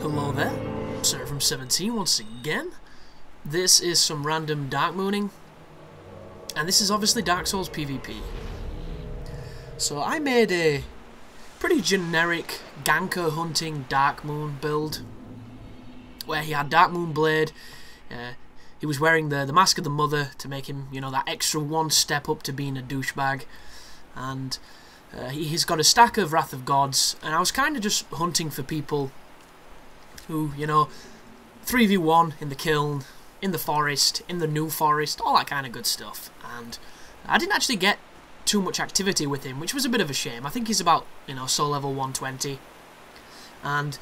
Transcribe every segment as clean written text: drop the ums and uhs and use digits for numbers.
Hello there, Sir from 17 once again. This is some random Darkmooning, and this is obviously Dark Souls PvP. So I made a pretty generic ganker hunting Darkmoon build, where he had Darkmoon blade, he was wearing the Mask of the Mother to make him, you know, that extra one step up to being a douchebag, and he's got a stack of Wrath of Gods, and I was kind of just hunting for people who, you know, 3v1 in the kiln, in the forest, in the new forest, all that kind of good stuff. And I didn't actually get too much activity with him, which was a bit of a shame. I think he's about, you know, soul level 120. And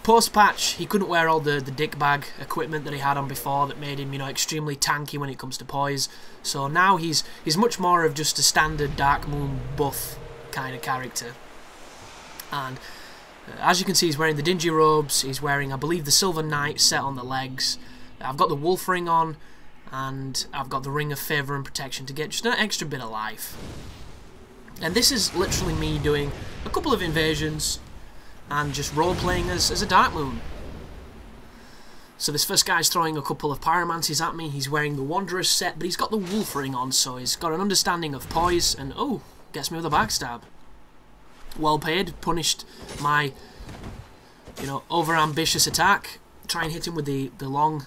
post-patch, he couldn't wear all the dick bag equipment that he had on before that made him, you know, extremely tanky when it comes to poise. So now he's much more of just a standard Darkmoon buff kind of character. And as you can see, he's wearing the dingy robes, he's wearing, I believe, the Silver Knight set on the legs. I've got the Wolf Ring on, and I've got the Ring of Favour and Protection to get just an extra bit of life. And this is literally me doing a couple of invasions and just role-playing as a Darkmoon. So this first guy's throwing a couple of pyromancies at me. He's wearing the Wanderer's set, but he's got the Wolf Ring on, so he's got an understanding of poise, and oh, gets me with a backstab. Well paid, punished my, you know, over-ambitious attack. Try and hit him with the long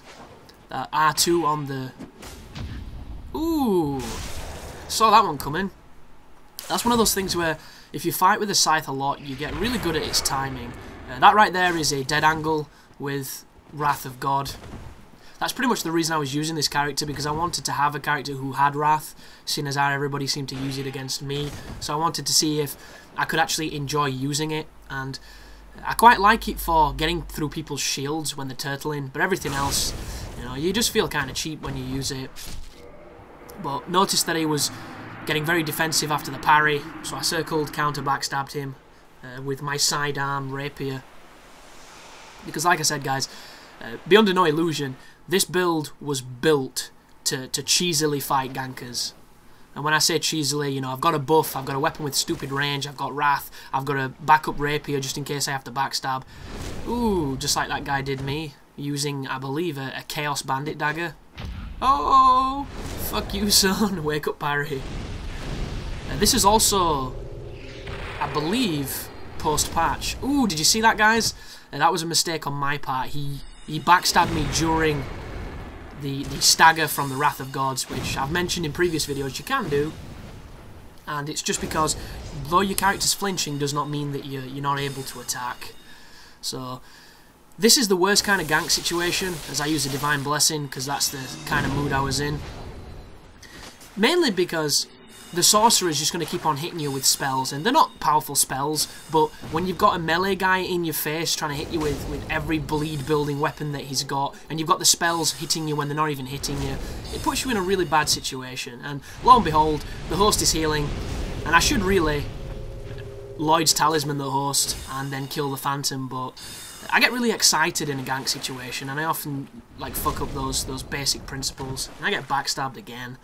R2 on the... Ooh! Saw that one coming. That's one of those things where if you fight with a scythe a lot, you get really good at its timing. That right there is a dead angle with Wrath of God. That's pretty much the reason I was using this character, because I wanted to have a character who had Wrath, seeing as how everybody seemed to use it against me. So I wanted to see if I could actually enjoy using it, and I quite like it for getting through people's shields when they're turtling, but everything else, you know, you just feel kind of cheap when you use it. But noticed that he was getting very defensive after the parry, so I circled, counter backstabbed him with my sidearm rapier. Because like I said, guys, be under no illusion, this build was built to cheesily fight gankers. And when I say cheesily, you know, I've got a buff, I've got a weapon with stupid range, I've got Wrath, I've got a backup rapier just in case I have to backstab. Ooh, just like that guy did me, using, I believe, a Chaos Bandit dagger. Oh, fuck you, son. Wake up, parry. This is also, I believe, post-patch. Ooh, did you see that, guys? That was a mistake on my part. He backstabbed me during the stagger from the Wrath of Gods, which I've mentioned in previous videos you can do. And it's just because, though your character's flinching, does not mean that you're not able to attack. So, this is the worst kind of gank situation, as I use a Divine Blessing, because that's the kind of mood I was in. Mainly because the sorcerer is just going to keep on hitting you with spells, and they're not powerful spells, but when you've got a melee guy in your face trying to hit you with every bleed building weapon that he's got, and you've got the spells hitting you when they're not even hitting you, it puts you in a really bad situation. And lo and behold, the host is healing, and I should relay Lloyd's Talisman the host and then kill the Phantom, but I get really excited in a gank situation, and I often like fuck up those basic principles, and I get backstabbed again.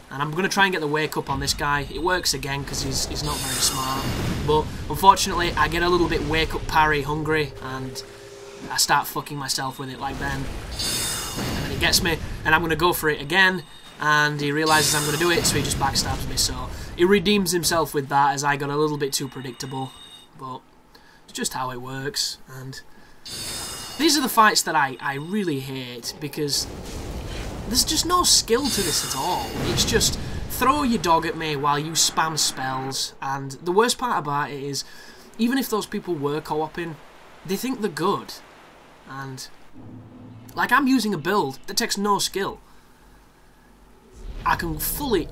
And I'm going to try and get the wake up on this guy. It works again because he's not very smart. But unfortunately, I get a little bit wake up parry hungry, and I start fucking myself with it like then. And then he gets me, and I'm going to go for it again, and he realises I'm going to do it, so he just backstabs me. So he redeems himself with that, as I got a little bit too predictable. But it's just how it works. And these are the fights that I really hate, because there's just no skill to this at all. It's just throw your dog at me while you spam spells, and the worst part about it is, even if those people were co-oping, they think they're good. And, like, I'm using a build that takes no skill. I can fully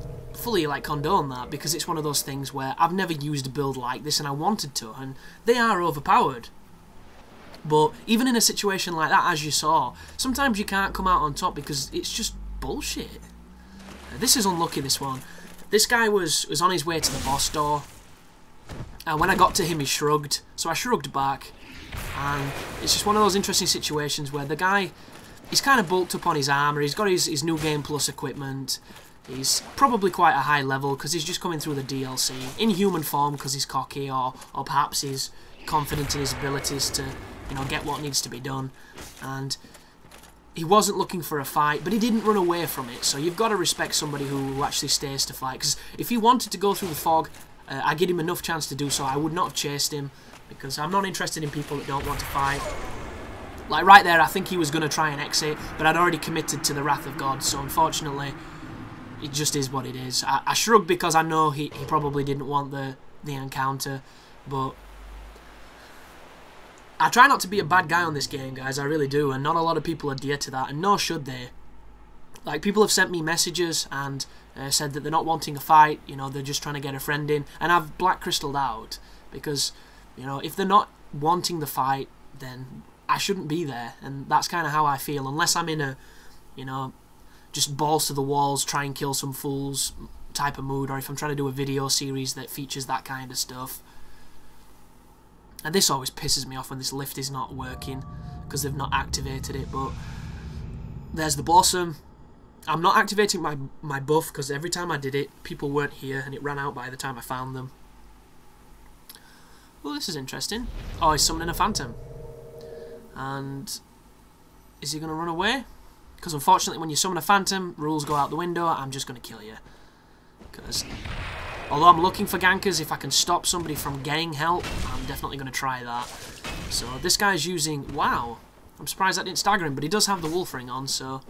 like condone that, because it's one of those things where I've never used a build like this and I wanted to, and they are overpowered. But even in a situation like that, as you saw, sometimes you can't come out on top because it's just bullshit. This is unlucky, this one. This guy was on his way to the boss door, and when I got to him he shrugged, so I shrugged back. And it's just one of those interesting situations where the guy, he's kind of bulked up on his armour, he's got his New Game Plus equipment, he's probably quite a high level because he's just coming through the DLC, in human form because he's cocky, or perhaps he's confident in his abilities to, you know, get what needs to be done. And he wasn't looking for a fight, but he didn't run away from it. So you've got to respect somebody who actually stays to fight. Because if he wanted to go through the fog, I give him enough chance to do so. I would not have chased him, because I'm not interested in people that don't want to fight. Like right there, I think he was going to try and exit, but I'd already committed to the Wrath of God, so unfortunately, it just is what it is. I shrugged because I know he probably didn't want the encounter, but I try not to be a bad guy on this game, guys, I really do, and not a lot of people adhere to that, and nor should they. Like, people have sent me messages and said that they're not wanting a fight, you know, they're just trying to get a friend in, and I've black crystalled out, because, you know, if they're not wanting the fight, then I shouldn't be there, and that's kind of how I feel, unless I'm in a, you know, just balls to the walls, try and kill some fools type of mood, or if I'm trying to do a video series that features that kind of stuff. And this always pisses me off when this lift is not working, because they've not activated it, but there's the Blossom. I'm not activating my buff, because every time I did it, people weren't here, and it ran out by the time I found them. Well, this is interesting. Oh, he's summoning a Phantom. And is he going to run away? Because unfortunately, when you summon a Phantom, rules go out the window. I'm just going to kill you. Because although I'm looking for gankers, if I can stop somebody from getting help, I'm definitely going to try that. So this guy's using... Wow. I'm surprised that didn't stagger him, but he does have the Wolf Ring on, so...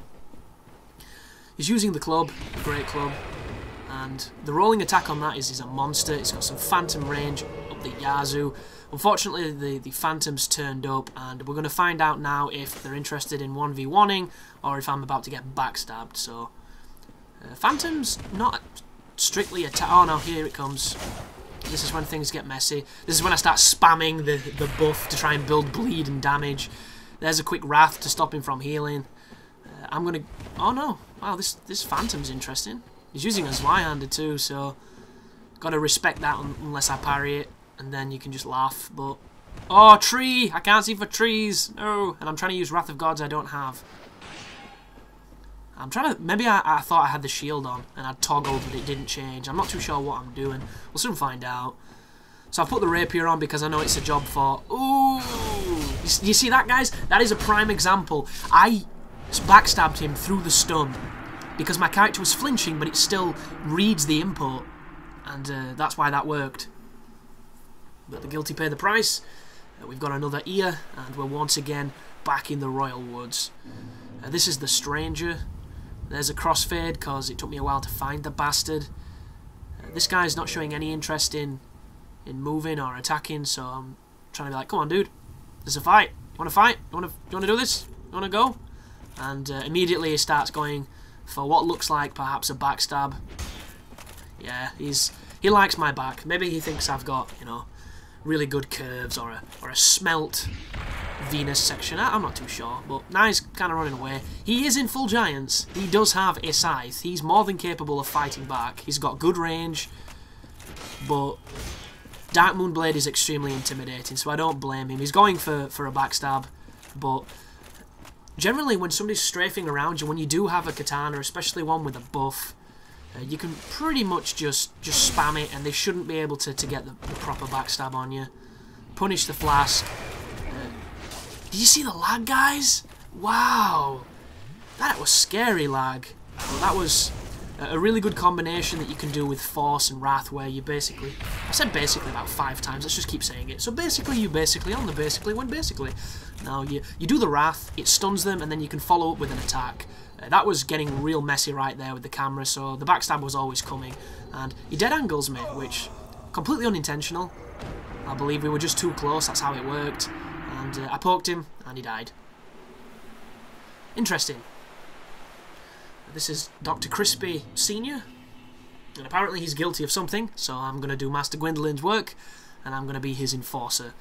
He's using the club, the Great Club. And the rolling attack on that is a monster. It's got some Phantom range up the Yazoo. Unfortunately, the Phantoms turned up, and we're going to find out now if they're interested in 1v1ing, or if I'm about to get backstabbed. So, Phantoms not strictly attack. Oh no, here it comes. This is when things get messy. This is when I start spamming the buff to try and build bleed and damage. There's a quick Wrath to stop him from healing. I'm going to... Oh no. Wow, this Phantom's interesting. He's using a Zweihander too, so... Got to respect that unless I parry it. And then you can just laugh, but... Oh, tree! I can't see for trees! No! And I'm trying to use Wrath of Gods I don't have. I'm trying to... Maybe I thought I had the shield on, and I'd toggled, but it didn't change. I'm not too sure what I'm doing. We'll soon find out. So I've put the Rapier on because I know it's a job for... Ooh! You see that, guys? That is a prime example. I backstabbed him through the stun, because my character was flinching, but it still reads the input. And that's why that worked. But the guilty pay the price. We've got another ear, and we're once again back in the Royal Woods. This is the Stranger. There's a crossfade, because it took me a while to find the bastard. This guy's not showing any interest in moving or attacking, so I'm trying to be like, come on, dude. There's a fight. You want to fight? You want to do this? You want to go? And immediately he starts going for what looks like perhaps a backstab. Yeah, he likes my back. Maybe he thinks I've got, you know, really good curves or a smelt Venus section. I'm not too sure, but now he's kind of running away. He is in full giants. He does have a scythe. He's more than capable of fighting back. He's got good range, but Darkmoon Blade is extremely intimidating, so I don't blame him. He's going for a backstab, but generally when somebody's strafing around you, when you do have a katana, especially one with a buff, you can pretty much just spam it, and they shouldn't be able to get the proper backstab on you. Punish the flask. Did you see the lag, guys? Wow. That was scary lag. Well, that was a really good combination that you can do with Force and Wrath, where you basically... I said basically about 5 times, let's just keep saying it. So basically, you basically, on the basically, when basically. Now, you do the Wrath, it stuns them, and then you can follow up with an attack. That was getting real messy right there with the camera, so the backstab was always coming. And he dead angles me, which, completely unintentional. I believe we were just too close, that's how it worked. And I poked him, and he died. Interesting. This is Dr. Crispy Sr. And apparently he's guilty of something, so I'm going to do Master Gwendolyn's work, and I'm going to be his enforcer.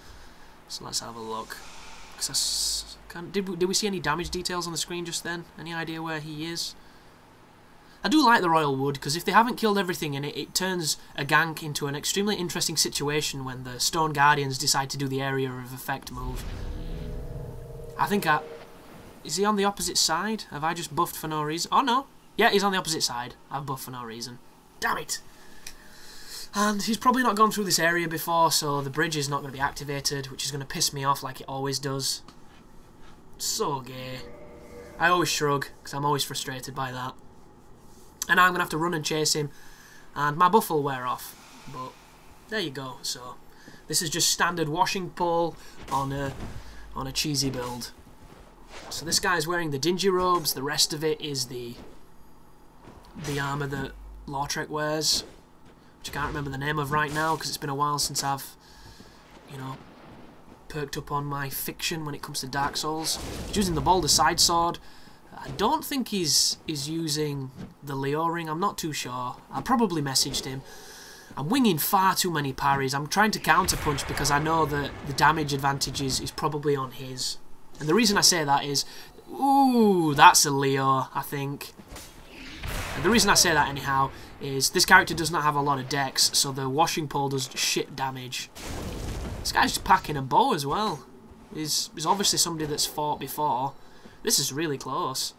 So let's have a look. Did we see any damage details on the screen just then? Any idea where he is? I do like the Royal Wood, because if they haven't killed everything in it, it turns a gank into an extremely interesting situation when the Stone Guardians decide to do the Area of Effect move. I think is he on the opposite side? Have I just buffed for no reason? Oh no. Yeah, he's on the opposite side. I've buffed for no reason. Damn it. And he's probably not gone through this area before, so the bridge is not going to be activated, which is going to piss me off like it always does. So gay. I always shrug, because I'm always frustrated by that. And now I'm going to have to run and chase him, and my buff will wear off. But there you go. So this is just standard washing pole on a cheesy build. So this guy's wearing the dingy robes, the rest of it is the armour that Lautrec wears, which I can't remember the name of right now because it's been a while since I've, you know, perked up on my fiction when it comes to Dark Souls. He's using the Boulder Side Sword. I don't think he's using the Leo Ring, I'm not too sure. I probably messaged him. I'm winging far too many parries. I'm trying to counterpunch because I know that the damage advantage is probably on his. And the reason I say that is, ooh, that's a Leo, I think. And the reason I say that anyhow is this character does not have a lot of dex, so the washing pole does shit damage. This guy's just packing a bow as well. He's obviously somebody that's fought before. This is really close.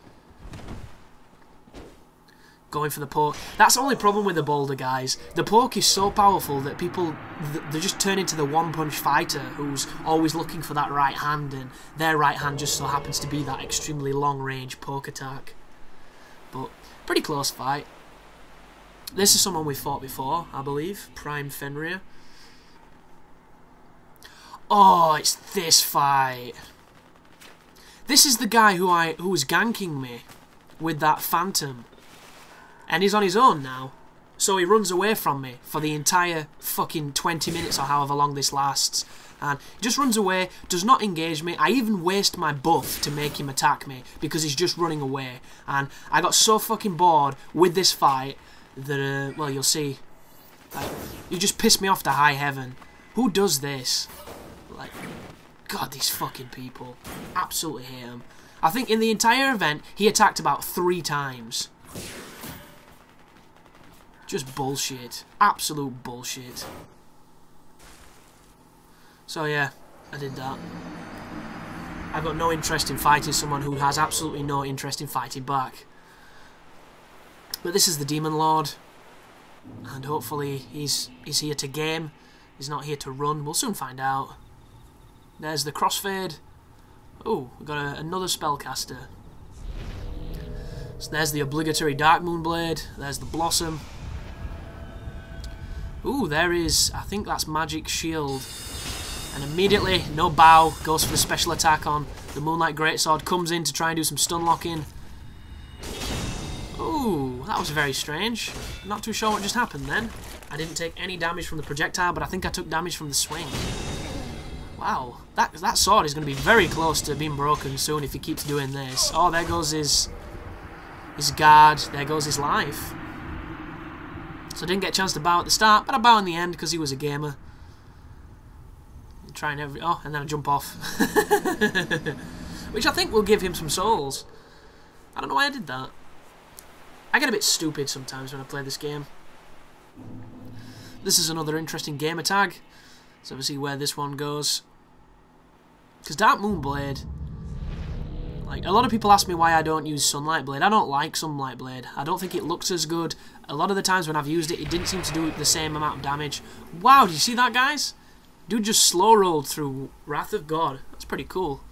Going for the poke. That's the only problem with the boulder, guys. The poke is so powerful that people, they just turn into the one-punch fighter who's always looking for that right hand, and their right hand just so happens to be that extremely long-range poke attack. But pretty close fight. This is someone we fought before, I believe. Prime Fenrir. Oh, it's this fight. This is the guy who was ganking me with that phantom. And he's on his own now. So he runs away from me for the entire fucking 20 minutes or however long this lasts. And he just runs away, does not engage me. I even waste my buff to make him attack me because he's just running away. And I got so fucking bored with this fight that, well, you'll see. You just pissed me off to high heaven. Who does this? Like, God, these fucking people. Absolutely hate them. I think in the entire event, he attacked about 3 times. Just bullshit. Absolute bullshit. So yeah, I did that. I've got no interest in fighting someone who has absolutely no interest in fighting back. But this is the Demon Lord. And hopefully he's here to game. He's not here to run. We'll soon find out. There's the crossfade. Oh, we've got another spellcaster. So there's the obligatory Darkmoon blade. There's the Blossom. Ooh, there is, I think that's Magic Shield. And immediately, no bow, goes for the special attack on the Moonlight Greatsword, comes in to try and do some stun locking. Ooh, that was very strange. Not too sure what just happened then. I didn't take any damage from the projectile, but I think I took damage from the swing. Wow, that sword is going to be very close to being broken soon if he keeps doing this. Oh, there goes his guard, there goes his life. So I didn't get a chance to bow at the start, but I bow in the end because he was a gamer. Trying every... Oh, and then I jump off. Which I think will give him some souls. I don't know why I did that. I get a bit stupid sometimes when I play this game. This is another interesting gamer tag. So obviously where this one goes. Because Darkmoon Blade... Like, a lot of people ask me why I don't use Sunlight Blade. I don't like Sunlight Blade. I don't think it looks as good. A lot of the times when I've used it, it didn't seem to do the same amount of damage. Wow, did you see that, guys? Dude just slow rolled through Wrath of God. That's pretty cool.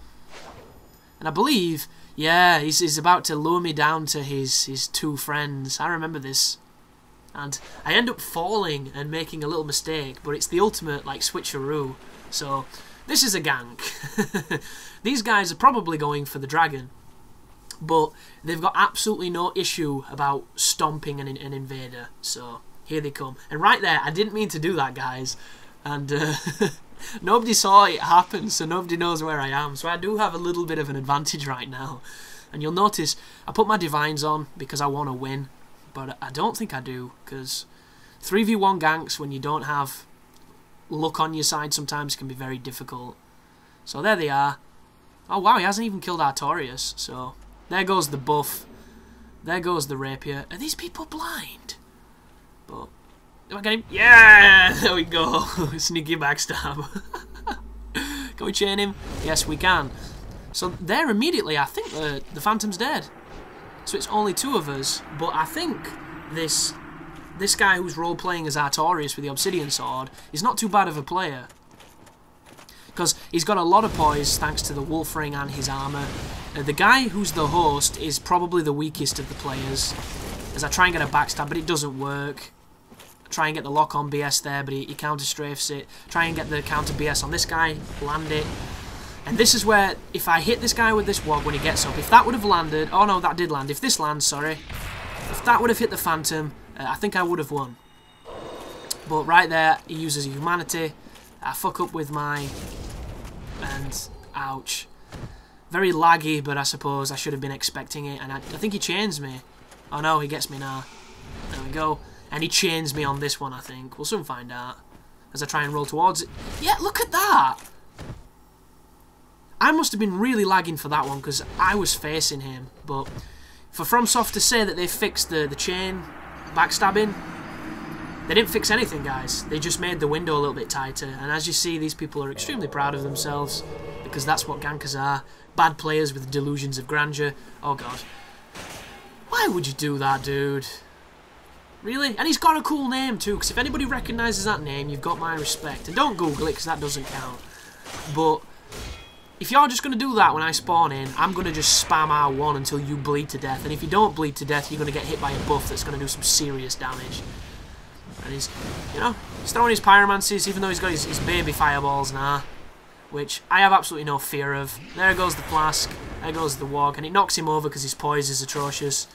And I believe, yeah, he's about to lure me down to his 2 friends. I remember this. And I end up falling and making a little mistake, but it's the ultimate, like, switcheroo. So, this is a gank. These guys are probably going for the dragon, but they've got absolutely no issue about stomping an invader. So, here they come. And right there, I didn't mean to do that, guys. And nobody saw it happen, so nobody knows where I am. So I do have a little bit of an advantage right now. And you'll notice I put my divines on because I want to win. But I don't think I do, because 3v1 ganks when you don't have luck on your side sometimes can be very difficult. So there they are. Oh wow, he hasn't even killed Artorias. So there goes the buff. There goes the rapier. Are these people blind? But... Do I get him? Yeah! There we go. Sneaky backstab. Can we chain him? Yes, we can. So there immediately, I think the Phantom's dead. So it's only 2 of us. But I think this this guy who's role-playing as Artorias with the Obsidian Sword is not too bad of a player. Because he's got a lot of poise thanks to the wolf ring and his armour. The guy who's the host is probably the weakest of the players. As I try and get a backstab, but it doesn't work. Try and get the lock-on BS there, but he counter-strafes it. Try and get the counter BS on this guy, land it. And this is where, if I hit this guy with this wog when he gets up, if that would have landed... Oh no, that did land. If this lands, sorry. If that would have hit the Phantom, I think I would have won. But right there, he uses humanity. I fuck up with my... And, ouch. Very laggy, but I suppose I should have been expecting it. And I think he chains me. Oh no, he gets me now. There we go. And he chains me on this one, I think. We'll soon find out. As I try and roll towards it. Yeah, look at that! I must have been really lagging for that one, because I was facing him. But for FromSoft to say that they fixed the chain backstabbing, they didn't fix anything, guys. They just made the window a little bit tighter. And as you see, these people are extremely proud of themselves, because that's what gankers are. Bad players with delusions of grandeur. Oh, God. Why would you do that, dude? Really? And he's got a cool name too, because if anybody recognises that name, you've got my respect. And don't Google it, because that doesn't count. But if you're just going to do that when I spawn in, I'm going to just spam R1 until you bleed to death. And if you don't bleed to death, you're going to get hit by a buff that's going to do some serious damage. And he's, you know, he's throwing his pyromancies, even though he's got his baby fireballs now. Which I have absolutely no fear of. There goes the flask, there goes the wog, and it knocks him over because his poise is atrocious.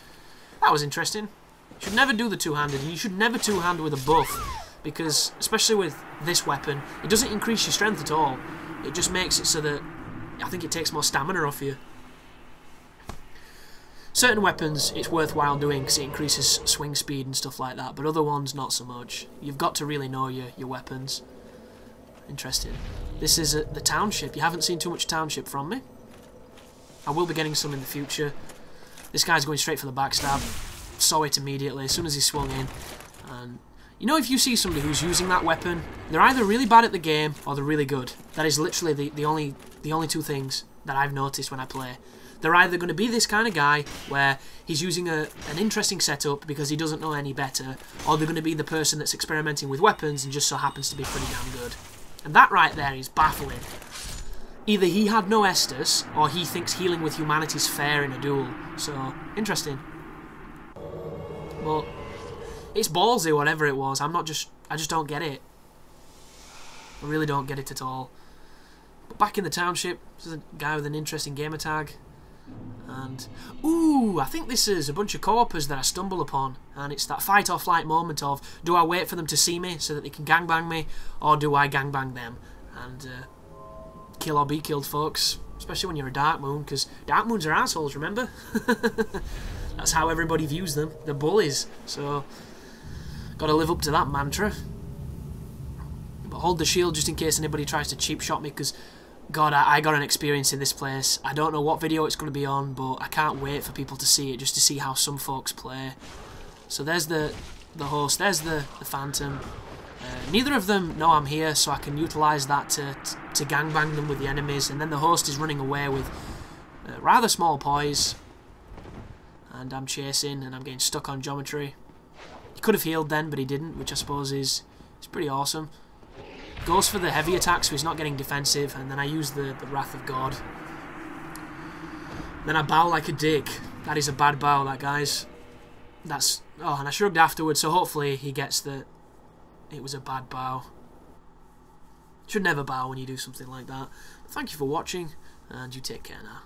That was interesting. You should never do the two-handed, and you should never two-hand with a buff, because, especially with this weapon, it doesn't increase your strength at all. It just makes it so that, I think it takes more stamina off you. Certain weapons, it's worthwhile doing because it increases swing speed and stuff like that, but other ones, not so much. You've got to really know your weapons. Interesting. This is the township. You haven't seen too much township from me. I will be getting some in the future. This guy's going straight for the backstab. Saw it immediately as soon as he swung in. And you know, if you see somebody who's using that weapon, they're either really bad at the game or they're really good. That is literally the only two things that I've noticed when I play. They're either going to be this kind of guy where he's using an interesting setup because he doesn't know any better, or they're going to be the person that's experimenting with weapons and just so happens to be pretty damn good. And that right there is baffling. Either he had no Estus, or he thinks healing with humanity's fair in a duel. So, interesting. But it's ballsy, whatever it was. I just don't get it. I really don't get it at all. But back in the township, there's a guy with an interesting gamer tag. And, ooh, I think this is a bunch of corpers that I stumble upon. And it's that fight or flight moment of, do I wait for them to see me so that they can gangbang me, or do I gangbang them? And, kill or be killed, folks. Especially when you're a Darkmoon, because Darkmoons are assholes, remember? That's how everybody views them. They're bullies. So, gotta live up to that mantra. But hold the shield just in case anybody tries to cheap shot me, because, God, I got an experience in this place. I don't know what video it's going to be on, but I can't wait for people to see it, just to see how some folks play. So there's the host, there's the Phantom. Neither of them know I'm here, so I can utilise that to gangbang them with the enemies. And then the host is running away with rather small poise. And I'm chasing, and I'm getting stuck on geometry. He could have healed then, but he didn't, which I suppose is pretty awesome. Goes for the heavy attack, so he's not getting defensive, and then I use the Wrath of God. Then I bow like a dick. That is a bad bow, that, guys. That's... Oh, and I shrugged afterwards, so hopefully he gets the... It was a bad bow. Should never bow when you do something like that. Thank you for watching, and you take care now.